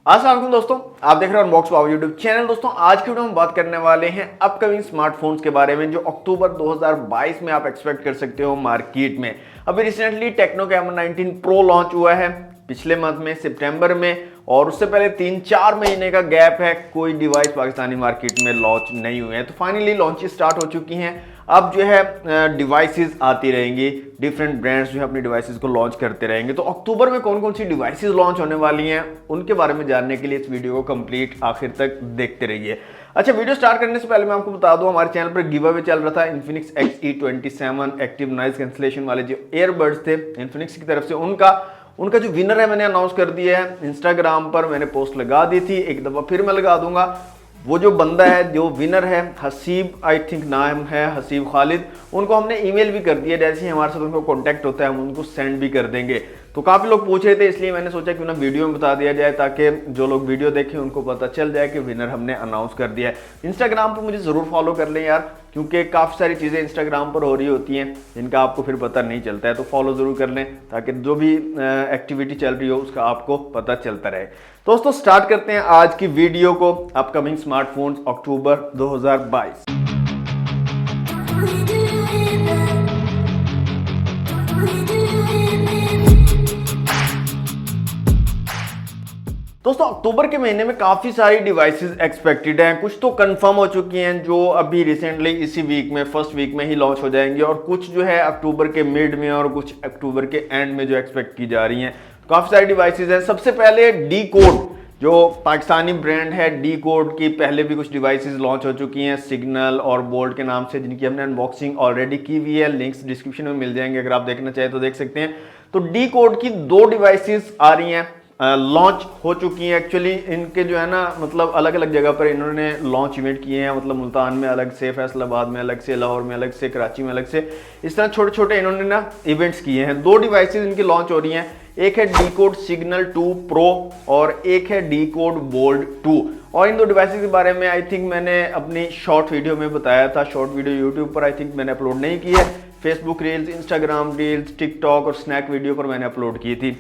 अस्सलाम वालेकुम दोस्तों, आप देख रहे हैं अनबॉक्स पावर यूट्यूब चैनल। दोस्तों आज की वीडियो में बात करने वाले हैं अपकमिंग स्मार्टफोन्स के बारे में जो अक्टूबर 2022 में आप एक्सपेक्ट कर सकते हो मार्केट में। अभी recently Tecno camera 19 pro launch हुआ है पिछले मंथ में सितंबर में, और उससे पहले 3-4 महीने का गैप है, कोई डिवाइस पाकिस्तानी मार्केट में लॉन्च नहीं हुए हैं। तो फाइनली लॉन्चेस स्टार्ट हो चुकी हैं। अब जो है डिवाइसेस आती रहेंगी, डिफरेंट ब्रांड्स जो है अपनी डिवाइसेस को लॉन्च करते रहेंगे। तो अक्टूबर में कौन कौन सी डिवाइसेस लॉन्च होने वाली हैं उनके बारे में जानने के लिए इस वीडियो को कंप्लीट आखिर तक देखते रहिए। अच्छा, वीडियो स्टार्ट करने से पहले मैं आपको बता दूं, हमारे चैनल पर गिव अवे चल रहा था Infinix XE27 active noise cancellation वाले जो ईयरबड्स थे इन्फिनिक्स की तरफ से, उनका जो विनर है मैंने अनाउंस कर दिया है। इंस्टाग्राम पर मैंने पोस्ट लगा दी थी, एक दफ़ा फिर मैं लगा दूंगा। वो जो बंदा है जो विनर है, हसीब आई थिंक नाम है, हसीब खालिद, उनको हमने ईमेल भी कर दिया। जैसे ही हमारे साथ उनको कांटेक्ट होता है हम उनको सेंड भी कर देंगे। तो काफ़ी लोग पूछ रहे थे, इसलिए मैंने सोचा कि ना वीडियो में बता दिया जाए ताकि जो लोग वीडियो देखें उनको पता चल जाए कि विनर हमने अनाउंस कर दिया है। इंस्टाग्राम पर मुझे ज़रूर फॉलो कर लें यार, क्योंकि काफ़ी सारी चीज़ें इंस्टाग्राम पर हो रही होती हैं जिनका आपको फिर पता नहीं चलता है। तो फॉलो ज़रूर कर लें ताकि जो भी एक्टिविटी चल रही हो उसका आपको पता चलता रहे। दोस्तों स्टार्ट करते हैं आज की वीडियो को, अपकमिंग स्मार्टफोन्स अक्टूबर 2022। दोस्तों अक्टूबर के महीने में काफ़ी सारी डिवाइसेस एक्सपेक्टेड हैं। कुछ तो कंफर्म हो चुकी हैं जो अभी रिसेंटली इसी वीक में फर्स्ट वीक में ही लॉन्च हो जाएंगी, और कुछ जो है अक्टूबर के मिड में और कुछ अक्टूबर के एंड में जो एक्सपेक्ट की जा रही हैं। काफ़ी सारी डिवाइसेस हैं। सबसे पहले डी कोड जो पाकिस्तानी ब्रांड है, डी कोड की पहले भी कुछ डिवाइसेस लॉन्च हो चुकी हैं सिग्नल और बोल्ट के नाम से, जिनकी हमने अनबॉक्सिंग ऑलरेडी की हुई है। लिंक्स डिस्क्रिप्शन में मिल जाएंगे, अगर आप देखना चाहें तो देख सकते हैं। तो डी कोड की 2 डिवाइसेस आ रही हैं, लॉन्च हो चुकी हैं। एक्चुअली इनके जो है ना मतलब अलग अलग जगह पर इन्होंने लॉन्च इवेंट किए हैं, मतलब मुल्तान में अलग से, फैसलाबाद में अलग से, लाहौर में अलग से, कराची में अलग से, इस तरह छोटे छोटे इन्होंने ना इवेंट्स किए हैं। 2 डिवाइसेस इनकी लॉन्च हो रही हैं, एक है डी कोड सिग्नल 2 प्रो और एक है डी कोड बोल्ट 2। और इन 2 डिवाइसेस के बारे में आई थिंक मैंने अपनी शॉर्ट वीडियो में बताया था। शॉर्ट वीडियो यूट्यूब पर आई थिंक मैंने अपलोड नहीं की है, Facebook reels, Instagram reels, TikTok और स्नैक वीडियो पर मैंने अपलोड की थी,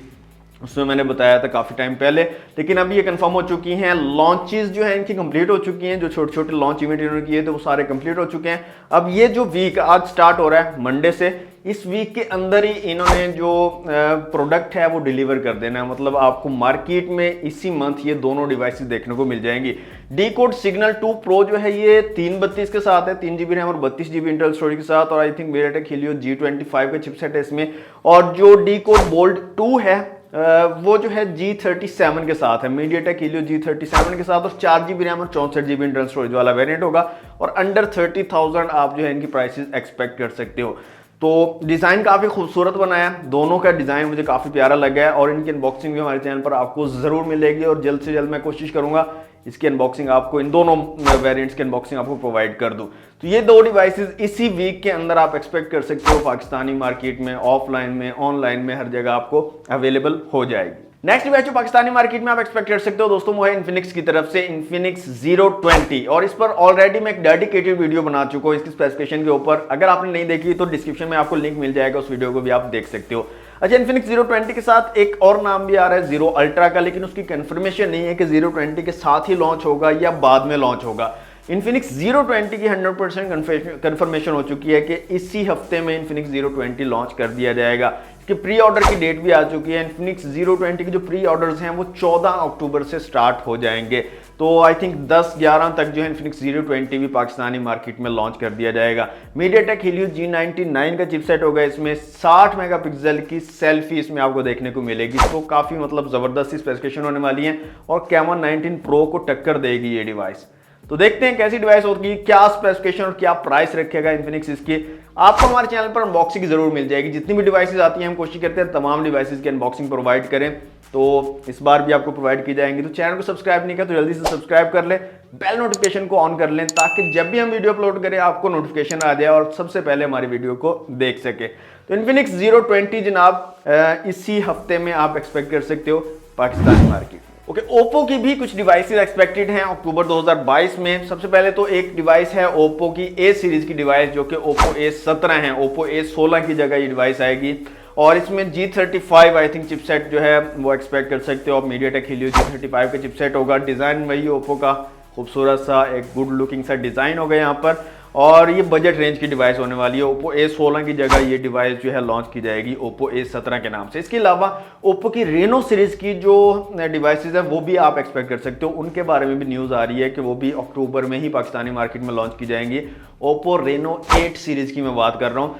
उसमें मैंने बताया था काफ़ी टाइम पहले। लेकिन अभी ये कंफर्म हो चुकी हैं, लॉन्चेस जो है इनकी कंप्लीट हो चुकी हैं। जो छोटे छोटे लॉन्च इवेंट इन्होंने किए थे वो सारे कंप्लीट हो चुके हैं। अब ये जो वीक आज स्टार्ट हो रहा है मंडे से, इस वीक के अंदर ही इन्होंने जो प्रोडक्ट है वो डिलीवर कर देना है। मतलब आपको मार्केट में इसी मंथ ये दोनों डिवाइसेस देखने को मिल जाएंगी। डी कोड सिग्नल 2 प्रो जो है ये 332 के साथ है, 3 GB रैम और 32 GB इंटेल स्टोरेज के साथ, और I think MediaTek Helio G25 का चिपसेट है इसमें। और जो डी कोड बोल्ट 2 है वो जो है G37 के साथ है, MediaTek Helio G37 के साथ, और 4 GB रैम और 64 GB इंटरनल स्टोरेज वाला वेरिएंट होगा। और अंडर 30,000 आप जो है इनकी प्राइसेस एक्सपेक्ट कर सकते हो। तो डिज़ाइन काफ़ी खूबसूरत बनाया है, दोनों का डिज़ाइन मुझे काफ़ी प्यारा लगा है, और इनकी अनबॉक्सिंग भी हमारे चैनल पर आपको ज़रूर मिलेगी। और जल्द से जल्द मैं कोशिश करूँगा इसकी अनबॉक्सिंग आपको, इन दोनों वेरिएंट्स की अनबॉक्सिंग आपको प्रोवाइड कर दूं। तो ये 2 डिवाइसेस इसी वीक के अंदर आप एक्सपेक्ट कर सकते हो पाकिस्तानी मार्केट में, ऑफलाइन में, ऑनलाइन में, हर जगह आपको अवेलेबल हो जाएगी। नेक्स्ट डिवाइस जो पाकिस्तानी मार्केट में आप एक्सपेक्ट कर सकते हो दोस्तों वो है इन्फिनिक्स की तरफ से इन्फिनिक्स 020, और इस पर ऑलरेडी मैं एक डेडिकेटेड वीडियो बना चुका हूँ इसकी स्पेसिफिकेशन के ऊपर। अगर आपने नहीं देखी तो डिस्क्रिप्शन में आपको लिंक मिल जाएगा, उस वीडियो को भी आप देख सकते हो। अच्छा, इन्फिनिक्स 020 के साथ एक और नाम भी आ रहा है 0 अल्ट्रा का, लेकिन उसकी कंफर्मेशन नहीं है कि 020 के साथ ही लॉन्च होगा या बाद में लॉन्च होगा। इन्फिनिक्स 020 की 100% कंफर्मेशन हो चुकी है कि इसी हफ्ते में इन्फिनिक्स 020 लॉन्च कर दिया जाएगा। इसके प्री ऑर्डर की डेट भी आ चुकी है। इन्फिनिक्स 020 की जो प्री ऑर्डर्स हैं वो 14 अक्टूबर से स्टार्ट हो जाएंगे। तो आई थिंक 10-11 तक जो है इन्फिनिक्स 020 भी पाकिस्तानी मार्केट में लॉन्च कर दिया जाएगा। MediaTek Helio G99 का चिपसेट होगा इसमें, 60 मेगापिक्सल की सेल्फी इसमें आपको देखने को मिलेगी। तो काफ़ी मतलब ज़बरदस्त स्पेसिफिकेशन होने वाली है, और कैमरा 19 प्रो को टक्कर देगी ये डिवाइस। तो देखते हैं कैसी डिवाइस होगी, क्या स्पेसिफिकेशन और क्या प्राइस रखेगा इन्फिनिक्स इसकी। आपको हमारे चैनल पर अनबॉक्सिंग जरूर मिल जाएगी। जितनी भी डिवाइसेस आती हैं हम कोशिश करते हैं तमाम डिवाइसेस की अनबॉक्सिंग प्रोवाइड करें, तो इस बार भी आपको प्रोवाइड की जाएंगी। तो चैनल को सब्सक्राइब नहीं किया तो जल्दी से सब्सक्राइब कर लें, बेल नोटिफिकेशन को ऑन कर लें, ताकि जब भी हम वीडियो अपलोड करें आपको नोटिफिकेशन आ जाए और सबसे पहले हमारी वीडियो को देख सके। तो इन्फिनिक्स 020 जनाब इसी हफ्ते में आप एक्सपेक्ट कर सकते हो पाकिस्तानी मार्केट। ओके, ओप्पो की भी कुछ डिवाइसेस एक्सपेक्टेड हैं अक्टूबर 2022 में। सबसे पहले तो एक डिवाइस है ओप्पो की A सीरीज की डिवाइस, जो कि ओप्पो A17 है। ओप्पो A16 की जगह ये डिवाइस आएगी। और इसमें G35 आई थिंक चिपसेट जो है वो एक्सपेक्ट कर सकते हो आप। MediaTek Helio G35 का चिपसेट होगा। डिज़ाइन वही ओप्पो का खूबसूरत सा एक गुड लुकिंग सा डिज़ाइन होगा यहाँ पर, और ये बजट रेंज की डिवाइस होने वाली है। Oppo A16 की जगह ये डिवाइस जो है लॉन्च की जाएगी Oppo A17 के नाम से। इसके अलावा Oppo की Reno सीरीज की जो डिवाइसेस है वो भी आप एक्सपेक्ट कर सकते हो, उनके बारे में भी न्यूज़ आ रही है कि वो भी अक्टूबर में ही पाकिस्तानी मार्केट में लॉन्च की जाएंगी। Oppo Reno 8 सीरीज की मैं बात कर रहा हूँ।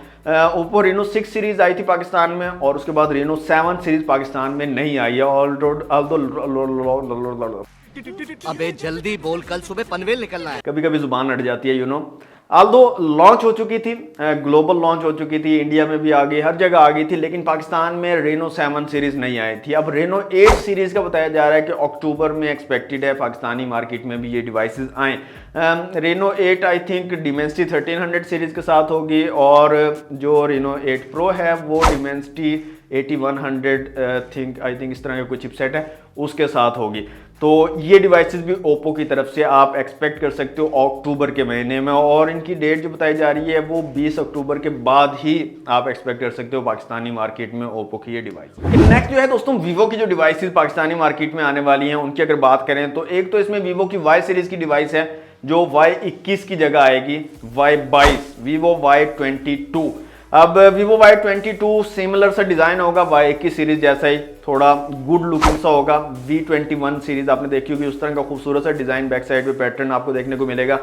Oppo Reno 6 सीरीज आई थी पाकिस्तान में, और उसके बाद Reno 7 सीरीज पाकिस्तान में नहीं आई है। अबे जल्दी बोल, कल सुबह पनवेल निकलना है। कभी कभी जुबान अट जाती है आल्दो लॉन्च हो चुकी थी, ग्लोबल लॉन्च हो चुकी थी, इंडिया में भी आ गई, हर जगह आ गई थी, लेकिन पाकिस्तान में Reno 7 सीरीज नहीं आई थी। अब Reno 8 सीरीज का बताया जा रहा है कि अक्टूबर में एक्सपेक्टेड है पाकिस्तानी मार्केट में भी ये डिवाइसेस आए। Reno 8 I think Dimensity 1300 series के साथ होगी, और जो Reno 8 Pro है वो Dimensity 8100 थिंक आई थिंक इस तरह का कोई चिपसेट है उसके साथ होगी। तो ये डिवाइसेस भी Oppo की तरफ से आप एक्सपेक्ट कर सकते हो अक्टूबर के महीने में, और इनकी डेट जो बताई जा रही है वो 20 अक्टूबर के बाद ही आप एक्सपेक्ट कर सकते हो पाकिस्तानी मार्केट में Oppo की ये डिवाइस। नेक्स्ट जो है दोस्तों Vivo की जो डिवाइसेस पाकिस्तानी मार्केट में आने वाली हैं उनकी अगर बात करें तो एक तो इसमें Vivo की Y सीरीज की डिवाइस है जो Y21 की जगह आएगी Y22, Vivo Y22। अब Vivo Y22 सिमिलर सा डिज़ाइन होगा Y21 सीरीज जैसा ही, थोड़ा गुड लुकिंग सा होगा। V21 सीरीज आपने देखी होगी, उस तरह का खूबसूरत सा डिज़ाइन बैक साइड पे पैटर्न आपको देखने को मिलेगा।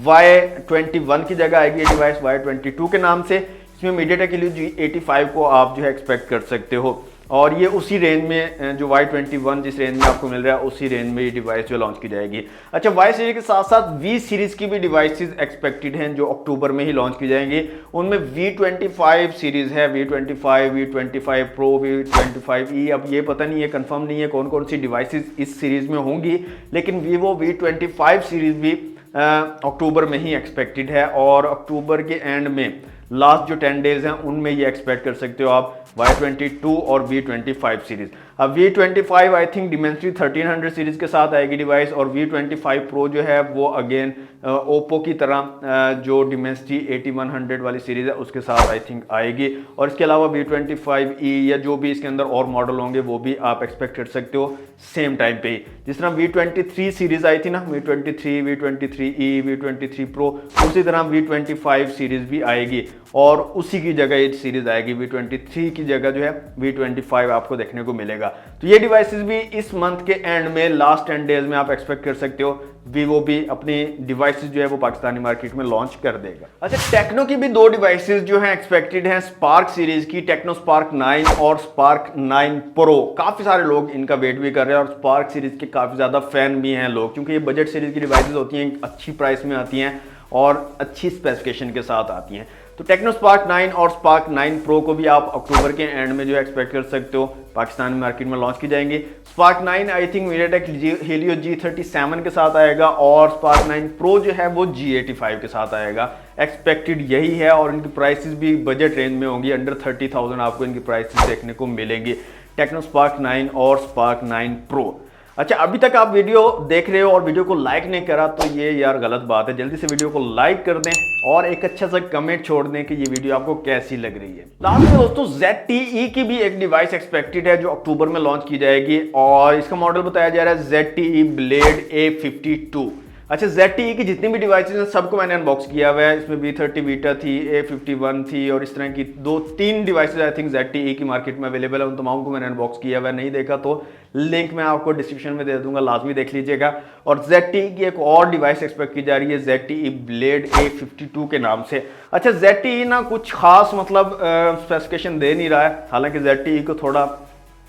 Y21 की जगह आएगी ये डिवाइस Y22 के नाम से। इसमें MediaTek Helio G85 को आप जो है एक्सपेक्ट कर सकते हो, और ये उसी रेंज में जो Y21 जिस रेंज में आपको मिल रहा है उसी रेंज में ये डिवाइस जो लॉन्च की जाएगी। अच्छा, Y सीरीज के साथ साथ V सीरीज की भी डिवाइसेस एक्सपेक्टेड हैं जो अक्टूबर में ही लॉन्च की जाएंगी। उनमें V25 सीरीज है, V25, V25 Pro, V25e। अब ये पता नहीं है, कंफर्म नहीं है कौन कौन सी डिवाइसेस इस सीरीज में होंगी, लेकिन Vivo V25 सीरीज भी अक्टूबर में ही एक्सपेक्टेड है, और अक्टूबर के एंड में लास्ट जो 10 डेज हैं उनमें ये एक्सपेक्ट कर सकते हो आप Y22 और V25 सीरीज। अब V25 I think Dimensity 1300 series के साथ आएगी डिवाइस, और V25 Pro जो है वो अगेन Oppo की तरह जो Dimensity 8100 वाली सीरीज है उसके साथ आई थिंक आएगी। और इसके अलावा V25e या जो भी इसके अंदर और मॉडल होंगे वो भी आप एक्सपेक्ट कर सकते हो सेम टाइम पे ही। जिस तरह V23 सीरीज आई थी ना, V23, V23e, V23 Pro, उसी तरह V25 सीरीज भी आएगी, और उसी की जगह ये सीरीज आएगी। V23 की जगह जो है V25 आपको देखने को मिलेगा। तो ये डिवाइसेस भी इस मंथ के एंड में लास्ट 10 डेज में आप एक्सपेक्ट कर सकते हो Vivo भी अपनी डिवाइसेस जो है वो पाकिस्तानी मार्केट में लॉन्च कर देगा। अच्छा, टेक्नो की भी दो डिवाइसेस जो हैं एक्सपेक्टेड हैं स्पार्क सीरीज की, टेक्नो स्पार्क 9 और स्पार्क 9 प्रो। काफी सारे लोग इनका वेट भी कर रहे हैं, और स्पार्क सीरीज के काफी ज्यादा फैन भी हैं लोग, क्योंकि ये बजट सीरीज की डिवाइसेस होती हैं, अच्छी प्राइस में आती हैं और अच्छी स्पेसिफिकेशन के साथ आती हैं। तो टेक्नो स्पार्क 9 और स्पार्क 9 प्रो को भी आप अक्टूबर के एंड में जो एक्सपेक्ट कर सकते हो पाकिस्तान मार्केट में लॉन्च की जाएंगी। Spark 9 I think MediaTek Helio G37 के साथ आएगा, और स्पार्क 9 प्रो जो है वो G85 के साथ आएगा। एक्सपेक्टेड यही है, और इनकी प्राइसेस भी बजट रेंज में होंगी, अंडर 30,000 आपको इनकी प्राइसेस देखने को मिलेंगी, टेक्नो स्पार्क 9 और स्पार्क 9 प्रो। अच्छा, अभी तक आप वीडियो देख रहे हो और वीडियो को लाइक नहीं करा तो ये यार गलत बात है। जल्दी से वीडियो को लाइक कर दें और एक अच्छा सा कमेंट छोड़ दें कि ये वीडियो आपको कैसी लग रही है। लास्ट में दोस्तों ZTE की भी एक डिवाइस एक्सपेक्टेड है जो अक्टूबर में लॉन्च की जाएगी, और इसका मॉडल बताया जा रहा है ZTE Blade A52। अच्छा, ZTE की जितनी भी डिवाइसेस हैं सबको मैंने अनबॉक्स किया हुआ है। इसमें V30 Vita थी, A51 थी, और इस तरह की 2-3 डिवाइसेस आई थिंक ZTE की मार्केट में अवेलेबल है। उन तमाम को मैंने अनबॉक्स किया हुआ है, नहीं देखा तो लिंक मैं आपको डिस्क्रिप्शन में दे दूंगा, लाजमी देख लीजिएगा। और ZTE की एक और डिवाइस एक्सपेक्ट की जा रही है ZTE Blade A52 के नाम से। अच्छा, ZTE ना कुछ खास मतलब स्पेसिफिकेशन दे नहीं रहा है, हालांकि ZTE को थोड़ा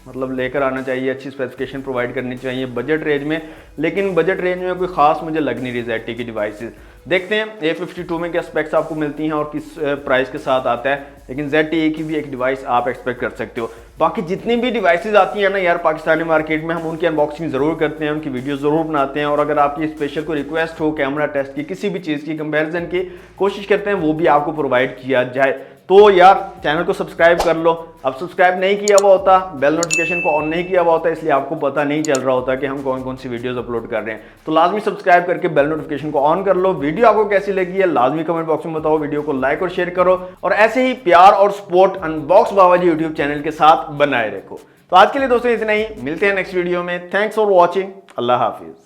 मतलब लेकर आना चाहिए, अच्छी स्पेसिफिकेशन प्रोवाइड करनी चाहिए बजट रेंज में, लेकिन बजट रेंज में कोई खास मुझे लग नहीं रही ZTE की डिवाइसेस। देखते हैं A52 में क्या स्पेक्स आपको मिलती हैं और किस प्राइस के साथ आता है, लेकिन ZTE की भी एक डिवाइस आप एक्सपेक्ट कर सकते हो। बाकी जितनी भी डिवाइसेस आती हैं ना यार पाकिस्तानी मार्केट में, हम उनकी अनबॉक्सिंग ज़रूर करते हैं, उनकी वीडियो ज़रूर बनाते हैं, और अगर आपकी स्पेशल कोई रिक्वेस्ट हो कैमरा टेस्ट की, किसी भी चीज़ की कंपैरिजन की, कोशिश करते हैं वो भी आपको प्रोवाइड किया जाए। तो यार चैनल को सब्सक्राइब कर लो। अब सब्सक्राइब नहीं किया हुआ होता, बेल नोटिफिकेशन को ऑन नहीं किया हुआ होता, इसलिए आपको पता नहीं चल रहा होता कि हम कौन कौन सी वीडियोस अपलोड कर रहे हैं। तो लाजमी सब्सक्राइब करके बेल नोटिफिकेशन को ऑन कर लो। वीडियो आपको कैसी लगी है लाजमी कमेंट बॉक्स में बताओ, वीडियो को लाइक और शेयर करो और ऐसे ही प्यार और सपोर्ट अनबॉक्स बाबाजी यूट्यूब चैनल के साथ बनाए रखो। तो आज के लिए दोस्तों इतना ही, मिलते हैं नेक्स्ट वीडियो में। Thanks for watching, Allah Hafiz.